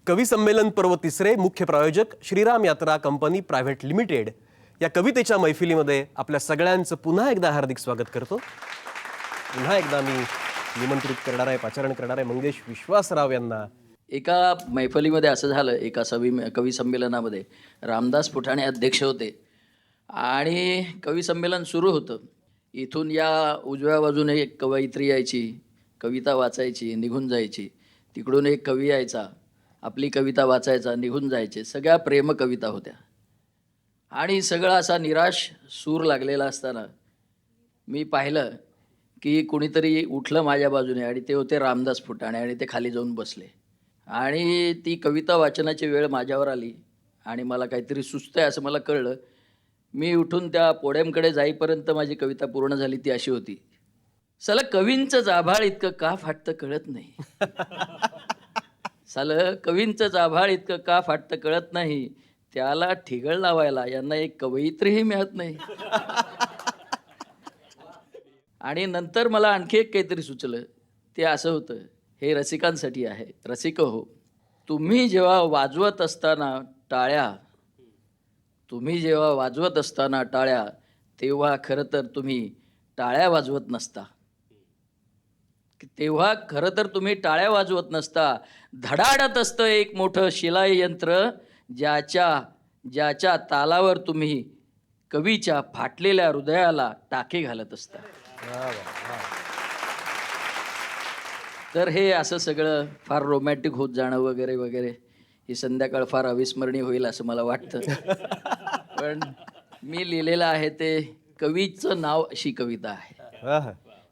कवी संमेलन पर्व तिसरे मुख्य प्रायोजक श्रीराम यात्रा कंपनी प्रायव्हेट लिमिटेड या कवितेच्या मैफिलीमध्ये आपल्या सगळ्यांचं पुन्हा एकदा हार्दिक स्वागत करतो. पुन्हा एकदा मी निमंत्रित करणार आहे, पाचारण करणार आहे मंगेश विश्वासराव यांना. एका मैफलीमध्ये असं झालं, एका कवी संमेलनामध्ये रामदास फुटाणे अध्यक्ष होते आणि कवी संमेलन सुरू होतं. इथून या उजव्या बाजूने एक कवयित्री यायची, कविता वाचायची, निघून जायची. तिकडून एक कवी यायचा, आपली कविता वाचायचा, निघून जायचे. सगळ्या प्रेम कविता होत्या आणि सगळा असा निराश सूर लागलेला असताना मी पाहिलं की कोणीतरी उठलं माझ्या बाजूने आणि ते होते रामदास फुटाणे आणि ते खाली जाऊन बसले आणि ती कविता वाचनाची वेळ माझ्यावर आली आणि मला काहीतरी सुचतंय असं मला कळलं. मी उठून त्या पोडियमकडे जाईपर्यंत माझी कविता पूर्ण झाली. ती अशी होती: साला कवींचंच आभाळ इतकं का फाटतं कळत नाही. सालं कवींचंच आभाळ इतकं का फाटतं कळत नाही, त्याला ठिगळ लावायला यांना एक कवयित्रीही मिळत नाही. आणि नंतर मला आणखी एक काहीतरी सुचलं. ते असं होतं, हे रसिकांसाठी आहे. रसिक हो, तुम्ही जेव्हा वाजवत असताना टाळ्या, तेव्हा खरं तर तुम्ही टाळ्या वाजवत नसता. धडाडत असतं एक मोठं शिलाई यंत्र, ज्याच्या तालावर तुम्ही कवीच्या फाटलेल्या हृदयाला टाके घालत असता. तर हे असं सगळं फार रोमॅन्टिक होत जाणं वगैरे वगैरे, ही संध्याकाळ फार अविस्मरणीय होईल असं मला वाटतं. पण मी लिहिलेलं आहे ते कवीचं नाव अशी कविता आहे.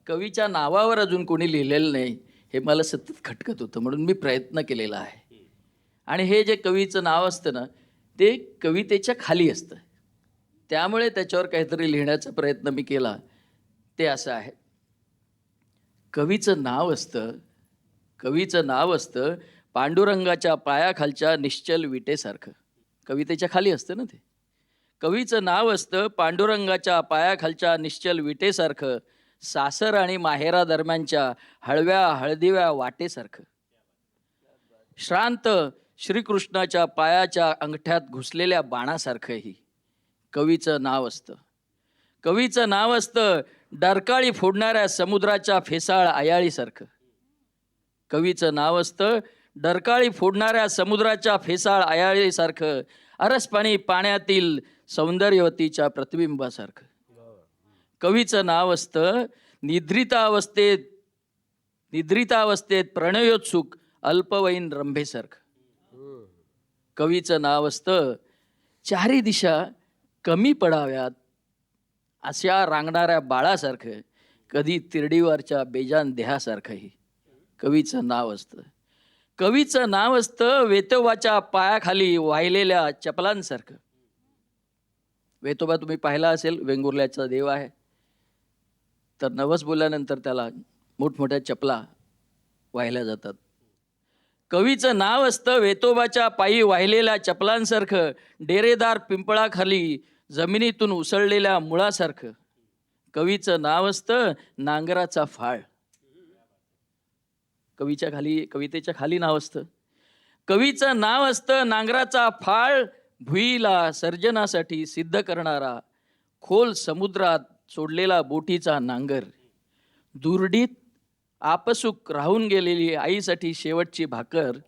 कवीच्या नावावर अजून कोणी लिहिलेलं नाही हे मला सतत खटकत होतं, म्हणून मी प्रयत्न केलेला आहे. आणि हे जे कवीचं नाव असतं ना, ते कवितेच्या खाली असतं, त्यामुळे त्याच्यावर काहीतरी लिहिण्याचा प्रयत्न मी केला. ते असं आहे: कवीचं नाव असतं पांडुरंगाच्या पायाखालच्या निश्चल विटेसारखं. कवितेच्या खाली असतं ना ते. कवीचं नाव असतं पांडुरंगाच्या पायाखालच्या निश्चल विटेसारखं, सासर आणि माहेरा दरम्यानच्या हळदिव्या वाटेसारखं, श्रांत श्रीकृष्णाच्या पायाच्या अंगठ्यात घुसलेल्या बाणासारखंही कवीचं नाव असतं डरकाळी फोडणाऱ्या समुद्राच्या फेसाळ आयाळीसारखं. कवीचं नाव असतं डरकाळी फोडणाऱ्या समुद्राच्या फेसाळ आयाळीसारखं, अरसपाणी पाण्यातील सौंदर्यवतीच्या प्रतिबिंबासारखं. कवीचं नाव असतं निद्रितावस्थेत प्रणयोत्सुक अल्पवयीन रंभेसारखं. कवीचं नाव असतं चारी दिशा कमी पडाव्यात अशा रांगणाऱ्या बाळासारखं, कधी तिरडीवरच्या बेजान देहासारखंही कवीचं नाव असतं वेतोबाच्या पायाखाली वाहिलेल्या चपलांसारखं. वेतोबा तुम्ही पाहिला असेल, वेंगुर्ल्याचा देव आहे. तर नवस बोलल्यानंतर त्याला मोठमोठ्या चपला वाहिल्या जातात. कवीचं नाव असतं वेतोबाच्या पायी वाहिलेल्या चपलांसारखं, डेरेदार पिंपळाखाली जमिनीतून उसळलेल्या मुळासारखं. कवीचं नाव असतं नांगराचा फाळ. कवितेच्या खाली नाव असतं. कवीचं नाव असतं नांगराचा फाळ, भुईला सर्जनासाठी सिद्ध करणारा, खोल समुद्रात सोडलेला बोटीचा नांगर, दुर्डीत आपसुक राहून गेलेली आईसाठी शेवटची भाकर,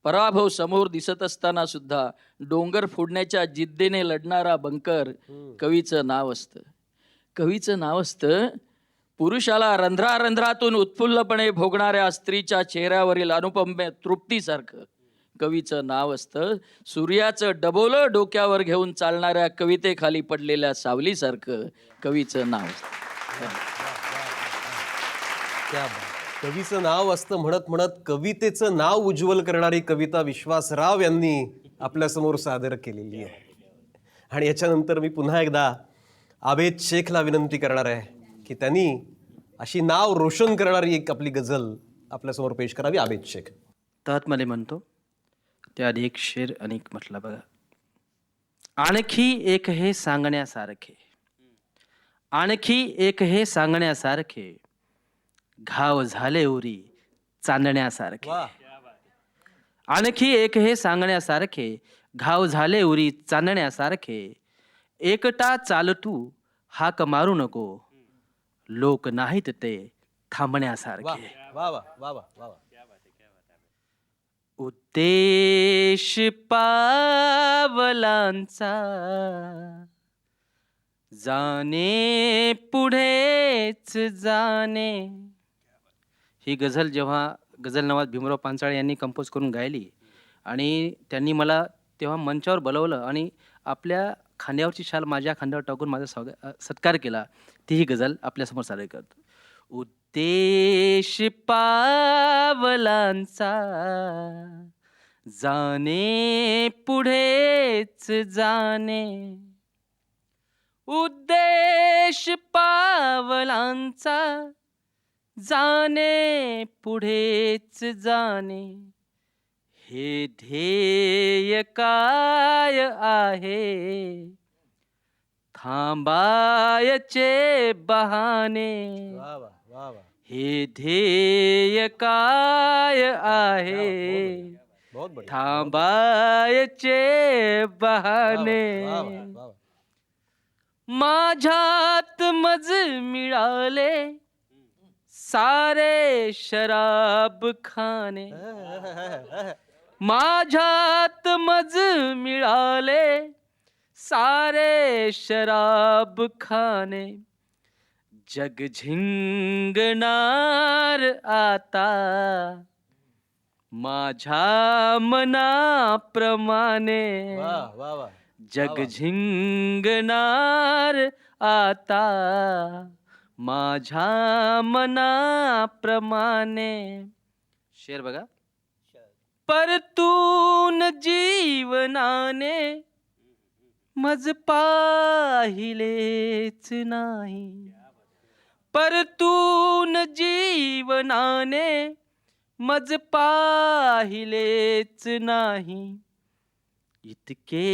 पराभव समोर दिसत असताना सुद्धा डोंगर फोडण्याच्या जिद्दीने लढणारा बंकर. कवीचं नाव असतं पुरुषाला रंध्रातून उत्फुल्लपणे भोगणाऱ्या स्त्रीच्या चेहऱ्यावरील अनुपम तृप्तीसारखं. कवीचं नाव असतं सूर्याचं डबोलं डोक्यावर घेऊन चालणाऱ्या कवितेखाली पडलेल्या सावलीसारखं. कवीचं नाव कवीचं नाव असतं म्हणत म्हणत कवितेचं नाव उज्ज्वल करणारी कविता विश्वासराव यांनी आपल्यासमोर सादर केलेली आहे. आणि याच्यानंतर मी पुन्हा एकदा आबेद शेखला विनंती करणार आहे की त्यांनी अशी नाव रोशन करणारी एक आपली गझल आपल्यासमोर पेश करावी. आबेद शेख. मध्ये म्हणतो त्याआधी एक शेर अनेक म्हटला बघा. आणखी एक हे सांगण्यासारखे, आणखी एक हे सांगण्यासारखे, घाव झाले उरी चांदण्यासारखे. वा. आणखी एक हे सांगण्यासारखे, घाव झाले उरी चांदण्यासारखे. एकटा चाल तू हाक मारू नको, लोक नाहीत ते वा थांबण्यासारखे. वा वा वा वा वा. उद्देश पावलांचा जाणे पुढेच जाणे. ही गझल जेव्हा गझल नवाज भीमराव पांचाळे यांनी कंपोज करून गायली आणि त्यांनी मला तेव्हा मंचावर बोलवलं आणि आपल्या खांद्यावरची शाल माझ्या खांद्यावर टाकून माझा सत्कार केला, ती ही गझल आपल्यासमोर सादर करतो. उद्देश पावलांचा जाणे पुढेच जाणे. उद्देश पावलांचा जाणे पुढेच जाणे. हे ध्येय काय आहे, थांबायचे बहाने. वा वा वा वा. हे ध्येय काय आहे, बहुत बढिया. थांबायचे बहाने. वा वा वा वा. माझ्यात मज मिळाले सारे शराब खाने. माझ्यात मज मिळाले सारे शराब खाने. जग झिंगणार आता माझ्या मनाप्रमाणे. वा वा वा. जग झिंगणार आता माझ्या मनाप्रमाणे. शेर बघा. परतून जीवनाने मज पाहिलेच नाही. परतून जीवनाने मज पाहिलेच नाही. इतके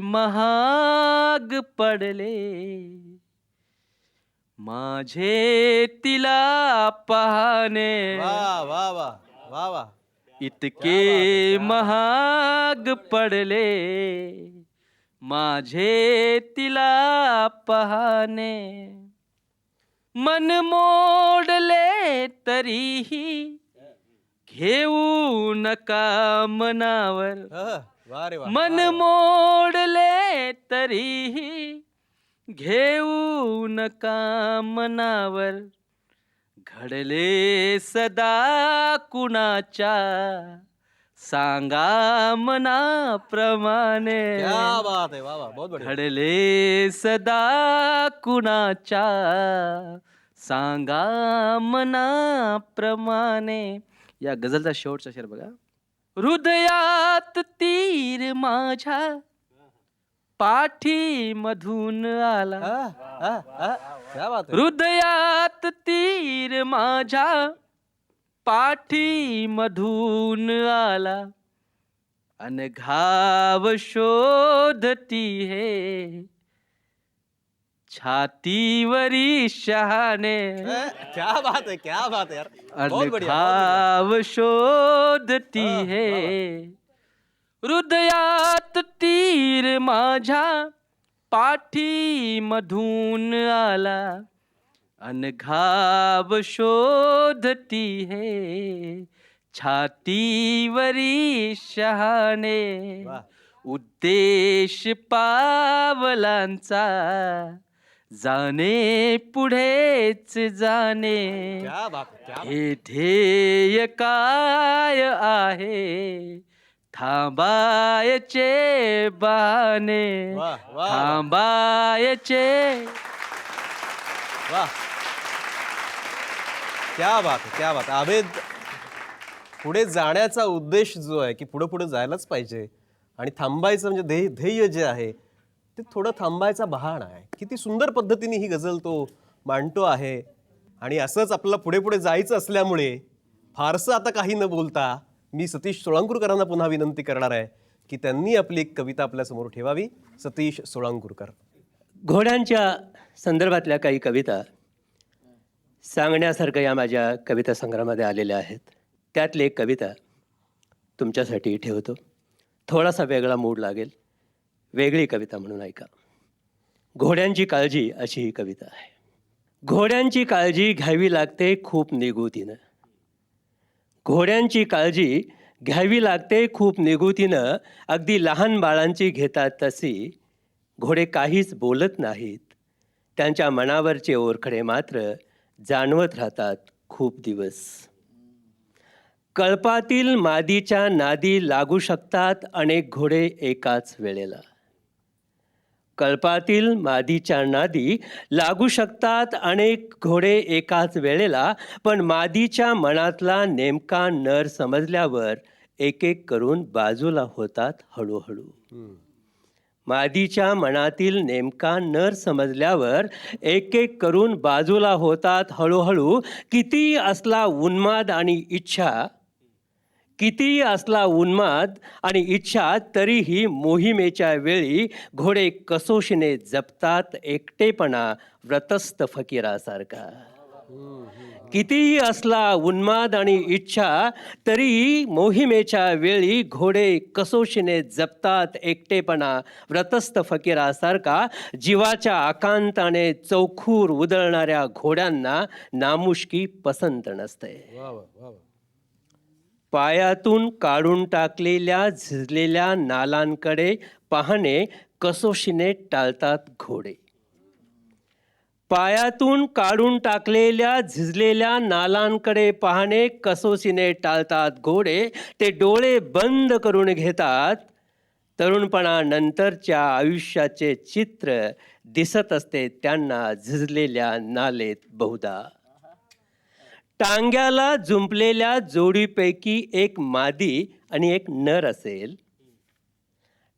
महाग पडले माझे तिला पाहणे. वा वा वा वा वा. इतके महाग पडले माझे तिला पाहणे. मन मोडले तरीही घेऊ नका मनावर. वा रे वा. मन मोडले तरीही घेऊ नका मनावर. घडले सदा कुणाच्या सांगा मनाप्रमाणे. क्या बात है. वा वा. बहुत बढिया. घडले सदा कुणाच्या सांगा मनाप्रमाणे. या गझलचा शेवटचा शेर बघा. हृदयात तीर माझ्या पाठी मधून आला. क्या बात है. हृदयात तीर माझ्या पाठी मधून आला. अनघाव शोधती है छातीवरी शहाणे. क्या बात है. क्या बात है यार. बहुत बढ़िया. अनघाव शोधती है. हृदयात तीर माझ्या पाठी मधून आला. अनघाव शोधती है छातीवरी शहाणे. वाह. उद्देश पावलांचा जाणे पुढेच जाणे. क्या बात है. क्या. हे ध्येय काय आहे, थांबायचे बहाने. वाह, वाह. थांबायचे. वाह. क्या बात है. क्या बात है. आबेद, पुढे जाण्याचा उद्देश जो आहे की पुढे पुढे जायलाच पाहिजे आणि थांबायचं म्हणजे ध्येय जे आहे ते थोडं थांबायचा बहाणा आहे. किती सुंदर पद्धतीने ही गझल तो मांडतो आहे. आणि असंच आपल्याला पुढे पुढे जायचं असल्यामुळे फारसं आता काही न बोलता मी सतीश सोळंकूरकरांना पुन्हा विनंती करणार आहे की त्यांनी आपली एक कविता आपल्यासमोर ठेवावी. सतीश सोळंकूरकर. घोड्यांच्या संदर्भातल्या काही कविता सांगण्यासारखं या माझ्या कविता संग्रहामध्ये आलेल्या आहेत. त्यातली एक कविता तुमच्यासाठी ठेवतो. थोडासा वेगळा मूड लागेल, वेगळी कविता म्हणून ऐका. घोड्यांची काळजी अशी ही कविता आहे. घोड्यांची काळजी घ्यावी लागते खूप निगुतीनं. घोड्यांची काळजी घ्यावी लागते खूप निगुतीनं. अगदी लहान बाळांची घेतात तशी. घोडे काहीच बोलत नाहीत, त्यांच्या मनावरचे ओरखडे मात्र जाणवत राहतात खूप दिवस. कळपातील मादीच्या नादी लागू शकतात अनेक घोडे एकाच वेळेला. कळपातील मादीच्या नादी लागू शकतात अनेक घोडे एकाच वेळेला, पण मादीच्या मनातला नेमका नर समजल्यावर एक एक करून बाजूला होतात हळूहळू. मादीच्या मनातील नेमका नर समजल्यावर एक एक करून बाजूला होतात हळूहळू. कितीही असला उन्माद आणि इच्छा, कितीही असला उन्माद आणि इच्छा, तरीही मोहिमेच्या वेळी घोडे कसोशीने जपतात एकटेपणा व्रतस्थ फकीरासारखा. कितीही असला उन्माद आणि इच्छा, तरीही मोहिमेच्या वेळी घोडे कसोशीने जपतात एकटेपणा व्रतस्थ फकीरासारखा. जीवाच्या आकांताने चौखूर उधळणाऱ्या घोड्यांना नामुष्की पसंत नसते. पायातून काढून टाकलेल्या झिजलेल्या नालांकडे पाहणे कसोशीने टाळतात घोडे. पायातून काढून टाकलेल्या झिजलेल्या नालांकडे पाहणे कसोशीने टाळतात घोडे. ते डोळे बंद करून घेतात. तरुणपणानंतरच्या आयुष्याचे चित्र दिसत असते त्यांना झिजलेल्या नालेत बहुधा. टांग्याला जुंपलेल्या जोडीपैकी एक मादी आणि एक नर असेल.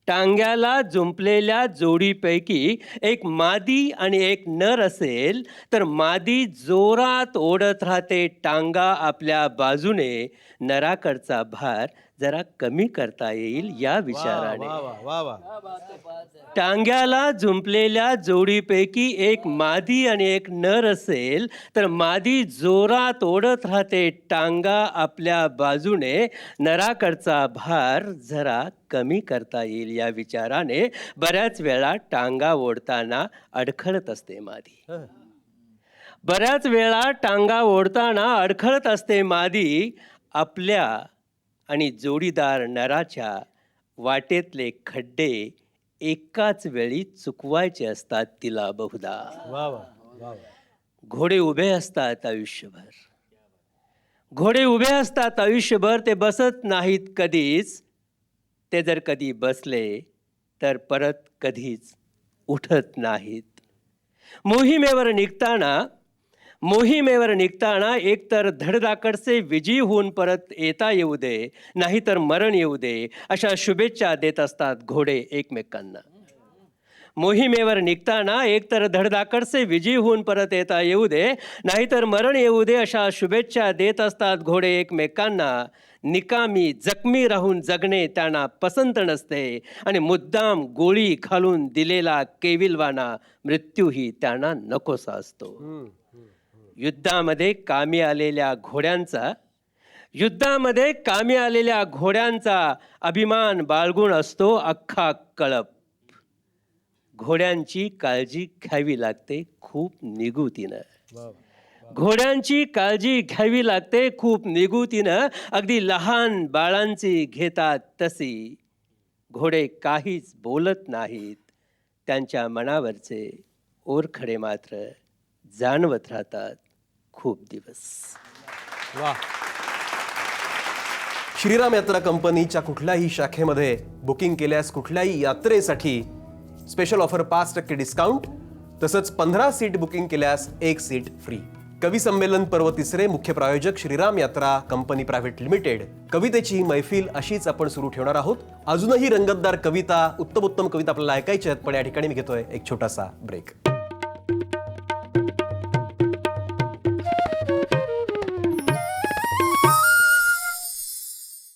टांग्याला जुंपलेल्या जोडीपैकी एक मादी आणि एक नर असेल तर मादी जोरात ओढत राहते टांगा आपल्या बाजूने. नराकडचा भार जरा कमी करता येईल या विचाराने. टांग्याला जुंपलेल्या जोडीपैकी एक मादी आणि एक नर असेल तर मादी जोरात ओढत राहते टांगा आपल्या बाजूने. नराकडचा भार जरा कमी करता येईल या विचाराने बऱ्याच वेळा टांगा ओढताना अडखळत असते मादी. बऱ्याच वेळा टांगा ओढताना अडखळत असते मादी. आपल्या आणि जोडीदार नराच्या वाटेतले खड्डे एकाच वेळी चुकवायचे असतात तिला बहुधा. घोडे उभे असतात आयुष्यभर. घोडे उभे असतात आयुष्यभर. ते बसत नाहीत कधीच. ते जर कधी बसले तर परत कधीच उठत नाहीत. मोहिमेवर निघताना एकतर धडधाकडसे विजयी होऊन परत येता येऊ दे, नाहीतर मरण येऊ दे, अशा शुभेच्छा देत असतात घोडे एकमेकांना. मोहिमेवर निघताना एकतर धडधाकडसे विजयी होऊन परत येता येऊ दे, नाहीतर मरण येऊ दे, अशा शुभेच्छा देत असतात घोडे एकमेकांना. निकामी जखमी राहून जगणे त्यांना पसंत नसते आणि मुद्दाम गोळी घालून दिलेला केविलवाना मृत्यूही त्यांना नकोसा असतो. युद्धामध्ये कामी आलेल्या घोड्यांचा अभिमान बाळगून असतो अख्खा कळप. घोड्यांची काळजी घ्यावी लागते खूप निगुतीनं. घोड्यांची काळजी घ्यावी लागते खूप निगुतीनं. अगदी लहान बाळांची घेतात तशी. घोडे काहीच बोलत नाहीत, त्यांच्या मनावरचे ओरखडे मात्र जाणवत राहतात खूप दिवस. श्रीराम यात्रा कंपनीच्या कुठल्याही शाखेमध्ये बुकिंग केल्यास कुठल्याही यात्रेसाठी स्पेशल ऑफर 5% डिस्काउंट, तसंच 15 सीट बुकिंग केल्यास 1 सीट फ्री. कवी संमेलन पर्व 3 मुख्य प्रायोजक श्रीराम यात्रा कंपनी प्रायव्हेट लिमिटेड. कवितेची ही मैफिल अशीच आपण सुरू ठेवणार आहोत. अजूनही रंगतदार कविता, उत्तम कविता आपल्याला ऐकायच्या आहेत, पण या ठिकाणी मी घेतोय एक छोटासा ब्रेक.